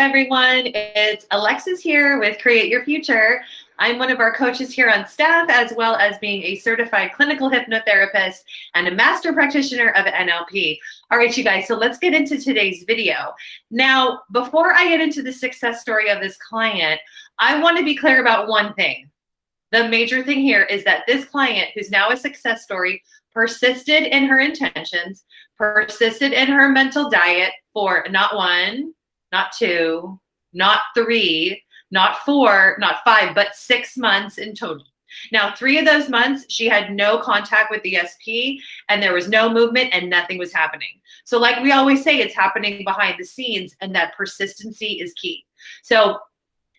everyone. It's Alexis here with Create Your Future. I'm one of our coaches here on staff, as well as being a certified clinical hypnotherapist and a master practitioner of NLP. All right, you guys, so let's get into today's video. Now, before I get into the success story of this client, I want to be clear about one thing. The major thing here is that this client, who's now a success story, persisted in her intentions, persisted in her mental diet for not one, not two, not three, not four, not five, but 6 months in total. Now, 3 of those months, she had no contact with the SP, and there was no movement, and nothing was happening. So like we always say, it's happening behind the scenes, and that persistency is key. So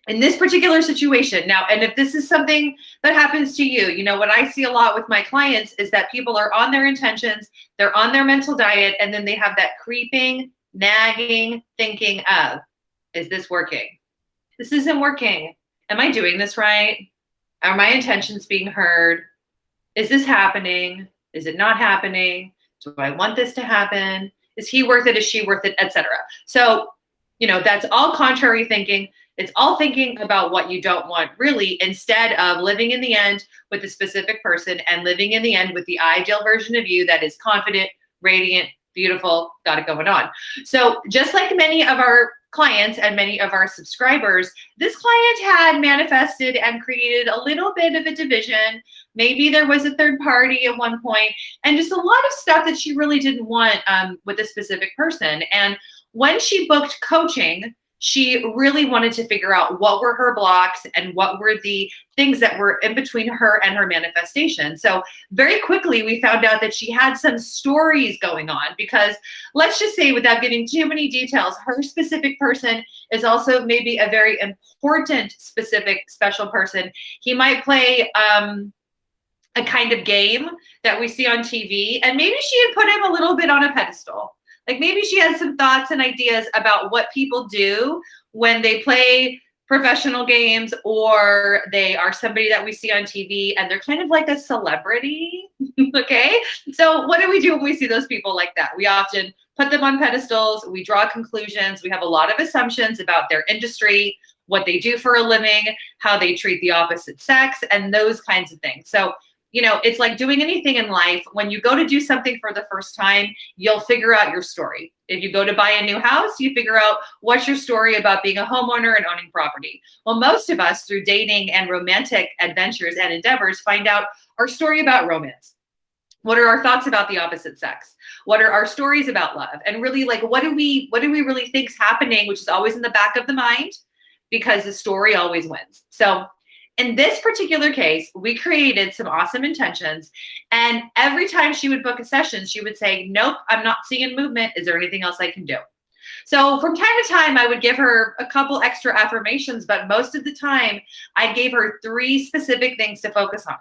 in this particular situation now, and if this is something that happens to you, you know, what I see a lot with my clients is that people are on their intentions, they're on their mental diet, and then they have that creeping, nagging thinking of, is this working? This isn't working. Am I doing this right? Are my intentions being heard? Is this happening? Is it not happening? Do I want this to happen? Is he worth it? Is she worth it? Etc. So, you know, that's all contrary thinking. It's all thinking about what you don't want, really, instead of living in the end with a specific person and living in the end with the ideal version of you that is confident, radiant, beautiful, got it going on. So just like many of our clients and many of our subscribers, this client had manifested and created a little bit of a division. Maybe there was a third party at one point, and just a lot of stuff that she really didn't want with a specific person. And when she booked coaching, she really wanted to figure out what were her blocks and what were the things that were in between her and her manifestation. So very quickly, we found out that she had some stories going on, because let's just say, without giving too many details, her specific person is also maybe a very important, specific, special person. He might play a kind of game that we see on TV, and maybe she had put him a little bit on a pedestal. Like maybe she has some thoughts and ideas about what people do when they play professional games, or they are somebody that we see on TV and they're kind of like a celebrity. Okay. So what do we do when we see those people like that? We often put them on pedestals. We draw conclusions. We have a lot of assumptions about their industry, what they do for a living, how they treat the opposite sex, and those kinds of things. So, you know, it's like doing anything in life. When you go to do something for the first time, you'll figure out your story. If you go to buy a new house, you figure out what's your story about being a homeowner and owning property. Well, most of us, through dating and romantic adventures and endeavors, find out our story about romance. What are our thoughts about the opposite sex? What are our stories about love? And really, like, what do we really think's happening, which is always in the back of the mind, because the story always wins. So in this particular case, we created some awesome intentions, and every time she would book a session, she would say, nope, I'm not seeing movement. Is there anything else I can do? So from time to time, I would give her a couple extra affirmations, but most of the time, I gave her 3 specific things to focus on.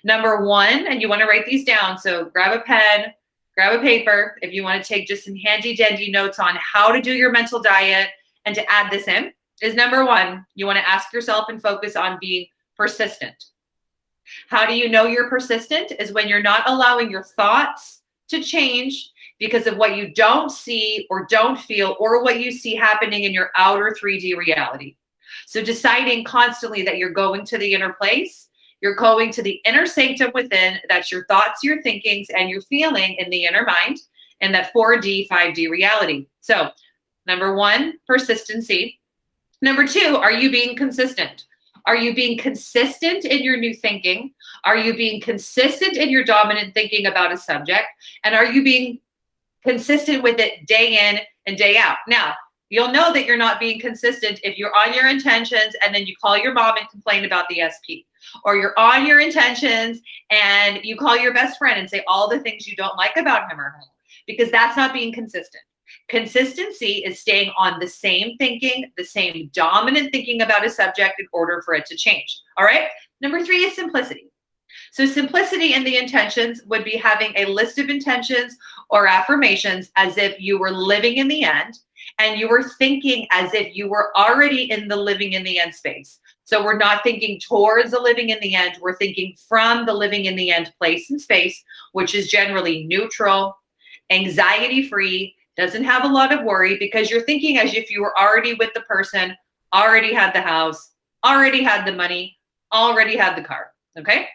Number 1, and you want to write these down, so grab a pen, grab a paper, if you want to take just some handy dandy notes on how to do your mental diet and to add this in. Is number 1, you want to ask yourself and focus on being persistent. How do you know you're persistent? Is when you're not allowing your thoughts to change because of what you don't see or don't feel, or what you see happening in your outer 3D reality. So deciding constantly that you're going to the inner place, you're going to the inner sanctum within, that's your thoughts, your thinkings, and your feeling in the inner mind, and that 4D, 5D reality. So number 1, persistency. Number 2, are you being consistent? Are you being consistent in your new thinking? Are you being consistent in your dominant thinking about a subject? And are you being consistent with it day in and day out? Now, you'll know that you're not being consistent if you're on your intentions and then you call your mom and complain about the SP. Or you're on your intentions and you call your best friend and say all the things you don't like about him or her, because that's not being consistent. Consistency is staying on the same thinking, the same dominant thinking about a subject in order for it to change. All right. Number 3 is simplicity. So simplicity in the intentions would be having a list of intentions or affirmations as if you were living in the end, and you were thinking as if you were already in the living in the end space. So we're not thinking towards the living in the end. We're thinking from the living in the end place and space, which is generally neutral, anxiety-free, doesn't have a lot of worry, because you're thinking as if you were already with the person, already had the house, already had the money, already had the car, okay?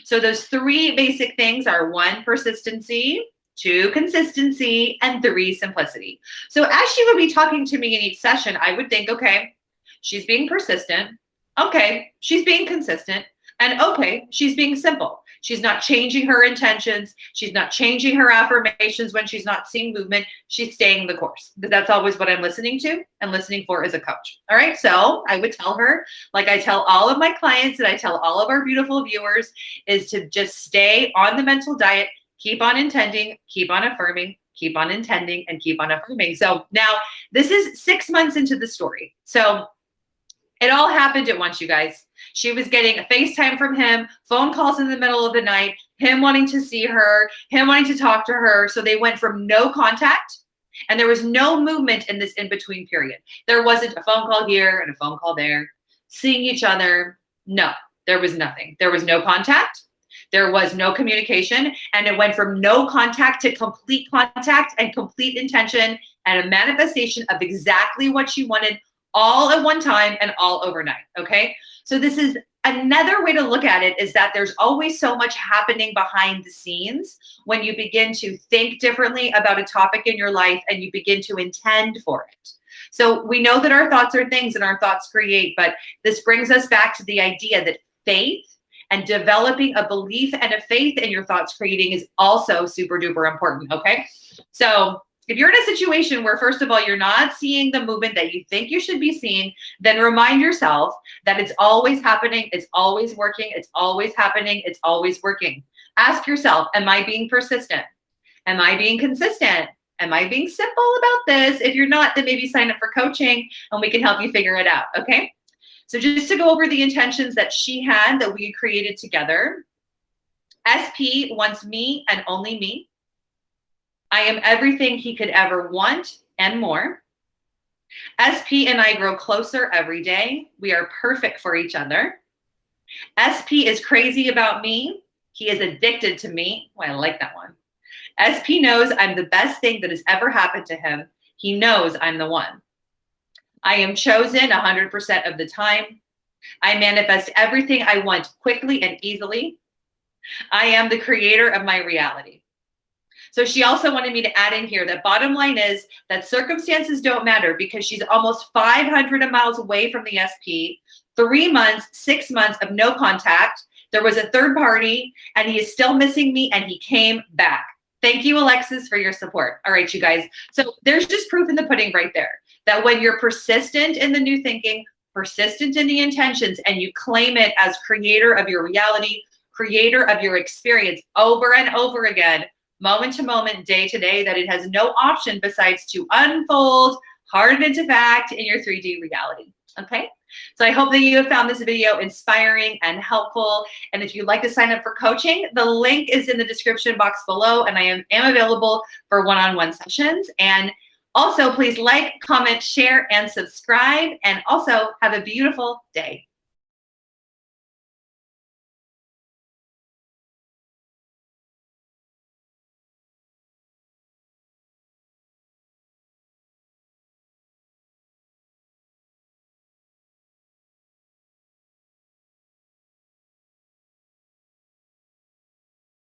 So those 3 basic things are 1, persistency, 2, consistency, and 3, simplicity. So as she would be talking to me in each session, I would think, okay, she's being persistent. Okay, she's being consistent. And okay, she's being simple. She's not changing her intentions. She's not changing her affirmations when she's not seeing movement. She's staying the course. That's always what I'm listening to and listening for as a coach. All right, so I would tell her, like I tell all of my clients and I tell all of our beautiful viewers, is to just stay on the mental diet, keep on intending, keep on affirming, keep on intending, and keep on affirming. So now this is 6 months into the story. So it all happened at once, you guys. She was getting a FaceTime from him, phone calls in the middle of the night, him wanting to see her, him wanting to talk to her. So they went from no contact, and there was no movement in this in-between period. There wasn't a phone call here and a phone call there, seeing each other. No, there was nothing. There was no contact. There was no communication, and it went from no contact to complete contact and complete intention and a manifestation of exactly what she wanted, all at one time and all overnight, okay? So this is another way to look at it, is that there's always so much happening behind the scenes when you begin to think differently about a topic in your life and you begin to intend for it. So we know that our thoughts are things and our thoughts create, but this brings us back to the idea that faith and developing a belief and a faith in your thoughts creating is also super duper important, okay? So if you're in a situation where, first of all, you're not seeing the movement that you think you should be seeing, then remind yourself that it's always happening, it's always working, it's always happening, it's always working. Ask yourself, am I being persistent? Am I being consistent? Am I being simple about this? If you're not, then maybe sign up for coaching and we can help you figure it out, okay? So just to go over the intentions that she had that we created together. SP wants me and only me. I am everything he could ever want and more. SP and I grow closer every day. We are perfect for each other. SP is crazy about me. He is addicted to me. Oh, I like that one. SP knows I'm the best thing that has ever happened to him. He knows I'm the one. I am chosen 100% of the time. I manifest everything I want quickly and easily. I am the creator of my reality. So she also wanted me to add in here that bottom line is that circumstances don't matter, because she's almost 500 miles away from the SP, 3 months, 6 months of no contact. There was a third party and he is still missing me, and he came back. Thank you, Alexis, for your support. All right, you guys. So there's just proof in the pudding right there that when you're persistent in the new thinking, persistent in the intentions, and you claim it as creator of your reality, creator of your experience over and over again, moment to moment, day to day, that it has no option besides to unfold, harden into fact in your 3D reality, okay? So I hope that you have found this video inspiring and helpful. And if you'd like to sign up for coaching, the link is in the description box below, and I am available for one-on-one sessions. And also, please like, comment, share, and subscribe. And also, have a beautiful day.